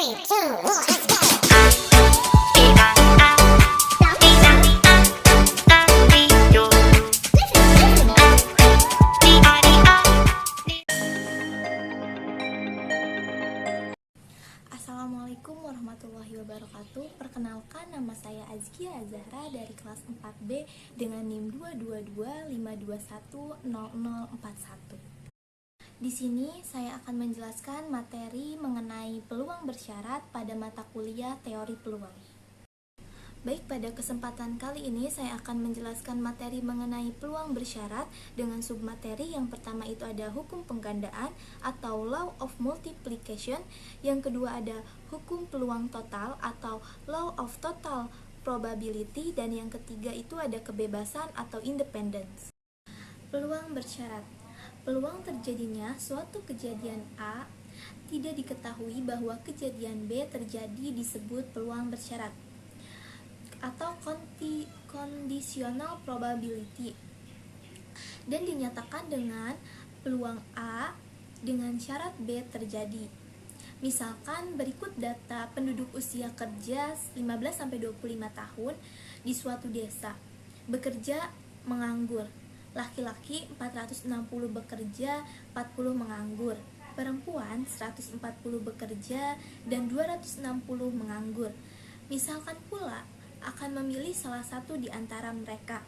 3, 2, 1, let's go. Assalamualaikum warahmatullahi wabarakatuh. Perkenalkan, nama saya Azkia Azahra dari kelas 4B dengan NIM 22252100041. Di sini saya akan menjelaskan materi mengenai peluang bersyarat pada mata kuliah teori peluang. Baik, pada kesempatan kali ini saya akan menjelaskan materi mengenai peluang bersyarat dengan submateri. Yang pertama itu ada hukum penggandaan atau law of multiplication. Yang kedua ada hukum peluang total atau law of total probability. Dan yang ketiga itu ada kebebasan atau independence. Peluang bersyarat. Peluang terjadinya suatu kejadian A tidak diketahui bahwa kejadian B terjadi disebut peluang bersyarat atau conditional probability, dan dinyatakan dengan peluang A dengan syarat B terjadi. Misalkan berikut data penduduk usia kerja 15-25 tahun di suatu desa. Bekerja, menganggur. Laki-laki 460 bekerja, 40 menganggur. Perempuan 140 bekerja dan 260 menganggur. Misalkan pula akan memilih salah satu di antara mereka.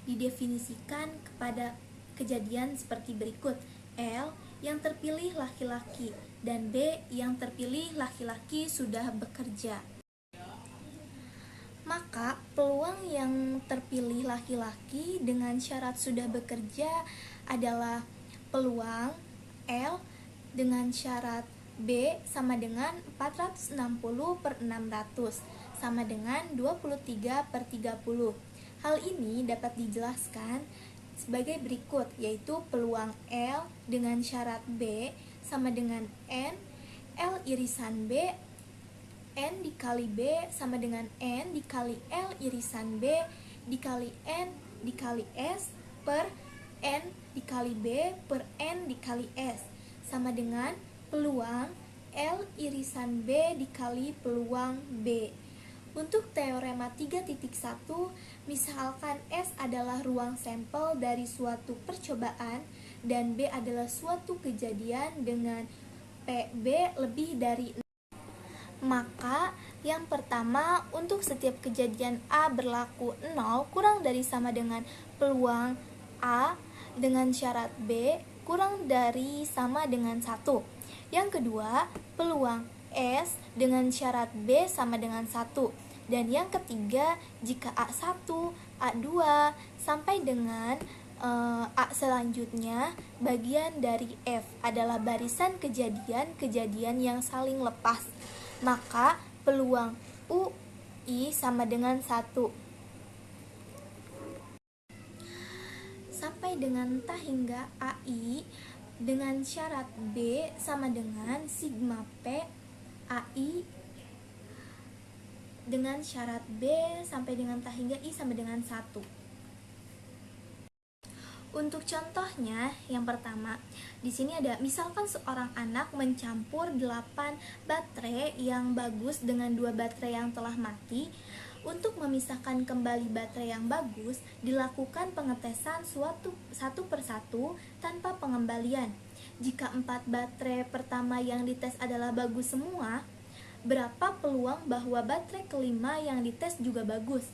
Didefinisikan kepada kejadian seperti berikut. L yang terpilih laki-laki dan B yang terpilih laki-laki sudah bekerja. Maka peluang yang terpilih laki-laki dengan syarat sudah bekerja adalah peluang L dengan syarat B sama dengan 460/600 sama dengan 23/30. Hal ini dapat dijelaskan sebagai berikut, yaitu peluang L dengan syarat B sama dengan N, L irisan B, N dikali B sama dengan N dikali L irisan B dikali N dikali S per N dikali B per N dikali S sama dengan peluang L irisan B dikali peluang B. Untuk teorema 3.1, misalkan S adalah ruang sampel dari suatu percobaan dan B adalah suatu kejadian dengan PB lebih dari 6. Maka yang pertama, untuk setiap kejadian A berlaku 0 kurang dari sama dengan peluang A dengan syarat B kurang dari sama dengan 1. Yang kedua, peluang S dengan syarat B sama dengan 1. Dan yang ketiga, jika A1, A2 sampai dengan A selanjutnya, bagian dari F adalah barisan kejadian-kejadian yang saling lepas, maka peluang UI sama dengan 1. Sampai dengan ta hingga AI dengan syarat B sama dengan sigma P AI dengan syarat B sampai dengan ta hingga I sama dengan 1. Untuk contohnya, yang pertama, di sini ada misalkan seorang anak mencampur 8 baterai yang bagus dengan 2 baterai yang telah mati. Untuk memisahkan kembali baterai yang bagus, dilakukan pengetesan satu persatu tanpa pengembalian. Jika 4 baterai pertama yang dites adalah bagus semua, berapa peluang bahwa baterai kelima yang dites juga bagus?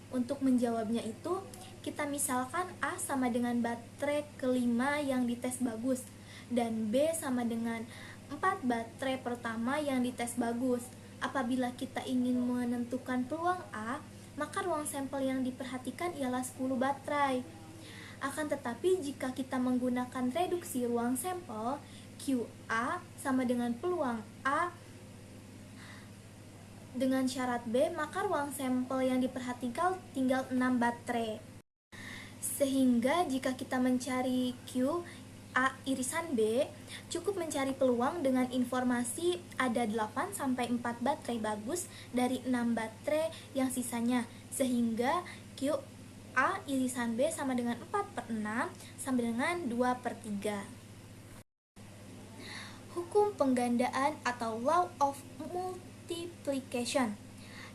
Untuk menjawabnya itu, kita misalkan A sama dengan baterai kelima yang dites bagus dan B sama dengan 4 baterai pertama yang dites bagus. Apabila kita ingin menentukan peluang A, maka ruang sampel yang diperhatikan ialah 10 baterai. Akan tetapi jika kita menggunakan reduksi ruang sampel, QA sama dengan peluang A dengan syarat B, maka ruang sampel yang diperhatikan tinggal 6 baterai. Sehingga jika kita mencari Q A irisan B, cukup mencari peluang dengan informasi ada 8-4 baterai bagus dari 6 baterai yang sisanya, sehingga Q A irisan B sama dengan 4/6 sama dengan 2/3. Hukum penggandaan atau law of implication.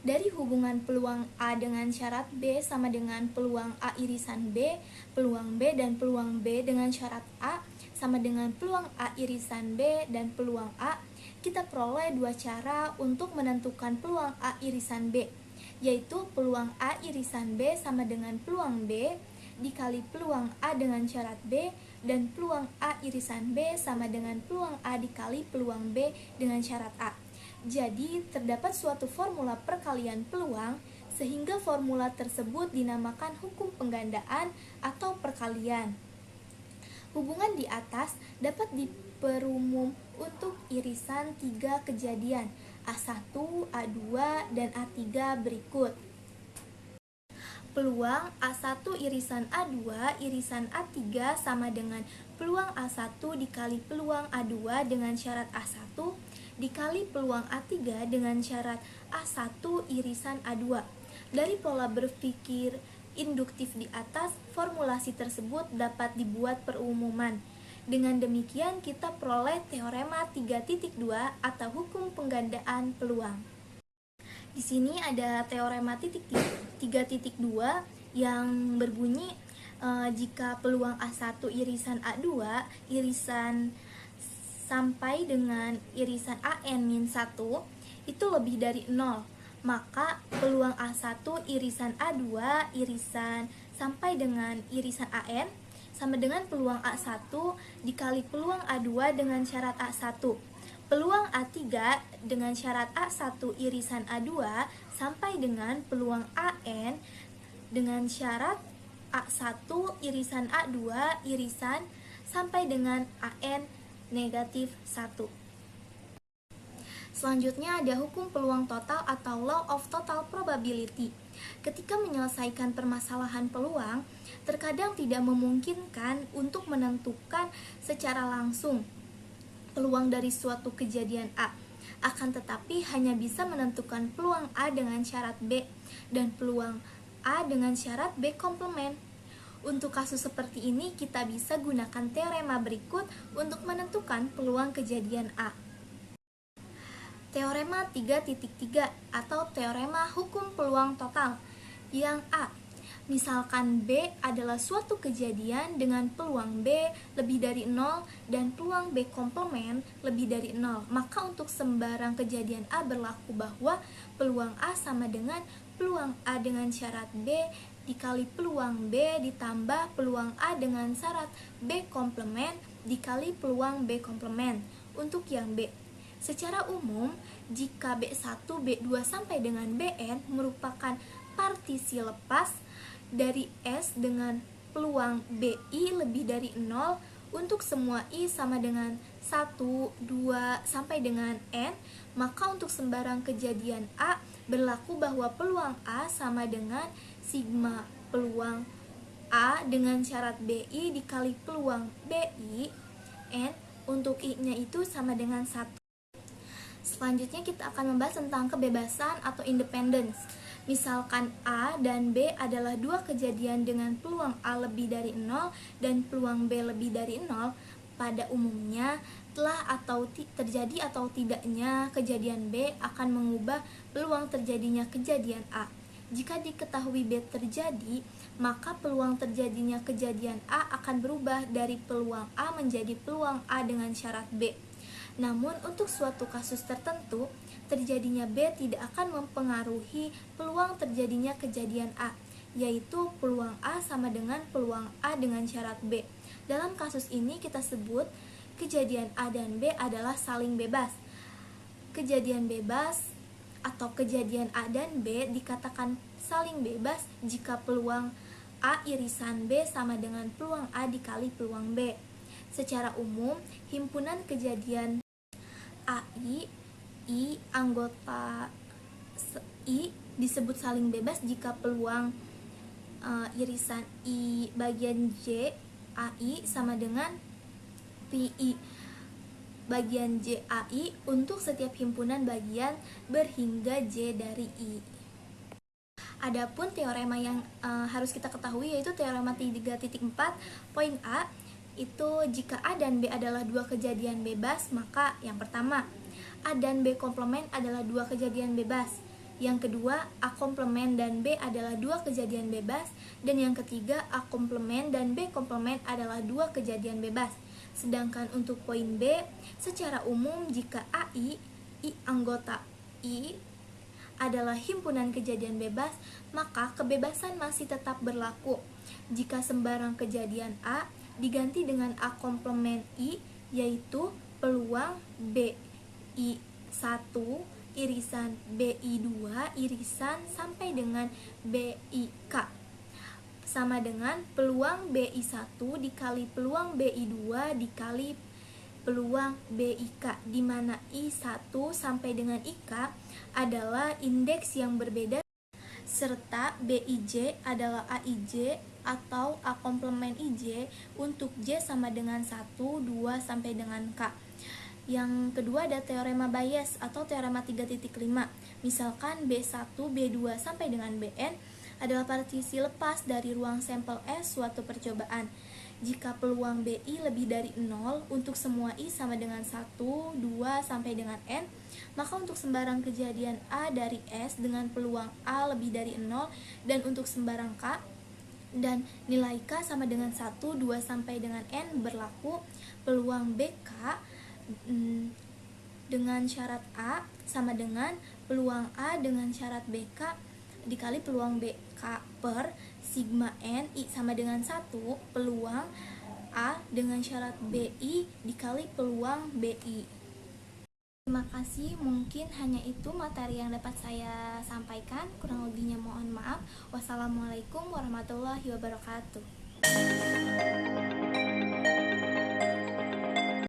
Dari hubungan peluang A dengan syarat B sama dengan peluang A irisan B, peluang B dan peluang B dengan syarat A sama dengan peluang A irisan B dan peluang A, kita peroleh dua cara untuk menentukan peluang A irisan B, yaitu peluang A irisan B sama dengan peluang B dikali peluang A dengan syarat B, dan peluang A irisan B sama dengan peluang A dikali peluang B dengan syarat A. Jadi, terdapat suatu formula perkalian peluang, sehingga formula tersebut dinamakan hukum penggandaan atau perkalian. Hubungan di atas dapat diperumum untuk irisan 3 kejadian A1, A2, dan A3 berikut. Peluang A1 irisan A2 irisan A3 sama dengan peluang A1 dikali peluang A2 dengan syarat A1 dikali peluang A3 dengan syarat A1 irisan A2. Dari pola berpikir induktif di atas, formulasi tersebut dapat dibuat perumuman. Dengan demikian kita peroleh teorema 3.2 atau hukum penggandaan peluang. Di sini ada teorema 3.2 yang berbunyi jika peluang A1 irisan A2 irisan sampai dengan irisan AN-1 itu lebih dari 0, maka peluang A1 irisan A2 irisan sampai dengan irisan AN sama dengan peluang A1 dikali peluang A2 dengan syarat A1. Peluang A3 dengan syarat A1 irisan A2 sampai dengan peluang AN dengan syarat A1 irisan A2 irisan sampai dengan AN negatif 1. Selanjutnya ada hukum peluang total atau law of total probability. Ketika menyelesaikan permasalahan peluang, terkadang tidak memungkinkan untuk menentukan secara langsung peluang dari suatu kejadian A. Akan tetapi hanya bisa menentukan peluang A dengan syarat B dan peluang A dengan syarat B komplement. Untuk kasus seperti ini, kita bisa gunakan teorema berikut untuk menentukan peluang kejadian A. Teorema 3.3 atau teorema hukum peluang total. Yang A, misalkan B adalah suatu kejadian dengan peluang B lebih dari 0 dan peluang B komplement lebih dari 0, maka untuk sembarang kejadian A berlaku bahwa peluang A sama dengan peluang A dengan syarat B dikali peluang B ditambah peluang A dengan syarat B komplement dikali peluang B komplement. Untuk yang B, secara umum, jika B1, B2 sampai dengan Bn merupakan partisi lepas dari S dengan peluang BI lebih dari 0 untuk semua I sama dengan 1, 2, sampai dengan N, maka untuk sembarang kejadian A berlaku bahwa peluang A sama dengan sigma peluang A dengan syarat BI dikali peluang BI N, untuk I-nya itu sama dengan 1. Selanjutnya kita akan membahas tentang kebebasan atau independence. Misalkan A dan B adalah dua kejadian dengan peluang A lebih dari 0 dan peluang B lebih dari 0, pada umumnya telah atau terjadi atau tidaknya kejadian B akan mengubah peluang terjadinya kejadian A. Jika diketahui B terjadi, maka peluang terjadinya kejadian A akan berubah dari peluang A menjadi peluang A dengan syarat B. Namun untuk suatu kasus tertentu, terjadinya B tidak akan mempengaruhi peluang terjadinya kejadian A, yaitu peluang A sama dengan peluang A dengan syarat B. Dalam kasus ini kita sebut kejadian A dan B adalah saling bebas. Kejadian bebas atau kejadian A dan B dikatakan saling bebas jika peluang A irisan B sama dengan peluang A dikali peluang B. Secara umum, himpunan kejadian AI, I anggota I disebut saling bebas jika peluang irisan I bagian J AI sama dengan PI bagian J AI untuk setiap himpunan bagian berhingga J dari I. Adapun teorema yang harus kita ketahui yaitu teorema 3.4 poin A, itu jika A dan B adalah dua kejadian bebas, maka yang pertama, A dan B komplement adalah dua kejadian bebas. Yang kedua, A komplement dan B adalah dua kejadian bebas. Dan yang ketiga, A komplement dan B komplement adalah dua kejadian bebas. Sedangkan untuk poin B, secara umum jika AI, I anggota I adalah himpunan kejadian bebas, maka kebebasan masih tetap berlaku. Jika sembarang kejadian A diganti dengan A komplement I, yaitu peluang BI1 irisan BI2 irisan sampai dengan BIK sama dengan peluang BI1 dikali peluang BI2 dikali peluang BIK, di mana I1 sampai dengan IK adalah indeks yang berbeda, serta BIJ adalah AIJ atau A komplement IJ untuk J sama dengan 1, 2, sampai dengan K. Yang kedua ada teorema Bayes atau teorema 3.5. Misalkan B1, B2 sampai dengan Bn adalah partisi lepas dari ruang sampel S suatu percobaan. Jika peluang BI lebih dari 0 untuk semua I sama dengan 1, 2, sampai dengan N, maka untuk sembarang kejadian A dari S dengan peluang A lebih dari 0 dan untuk sembarang K dan nilai K sama dengan 1, 2, sampai dengan N berlaku, peluang BK dengan syarat A sama dengan peluang A dengan syarat BK dikali peluang BK per sigma N I sama dengan 1 peluang A dengan syarat BI dikali peluang BI. Terima kasih, mungkin hanya itu materi yang dapat saya sampaikan, kurang lebihnya mohon maaf. Wassalamualaikum warahmatullahi wabarakatuh.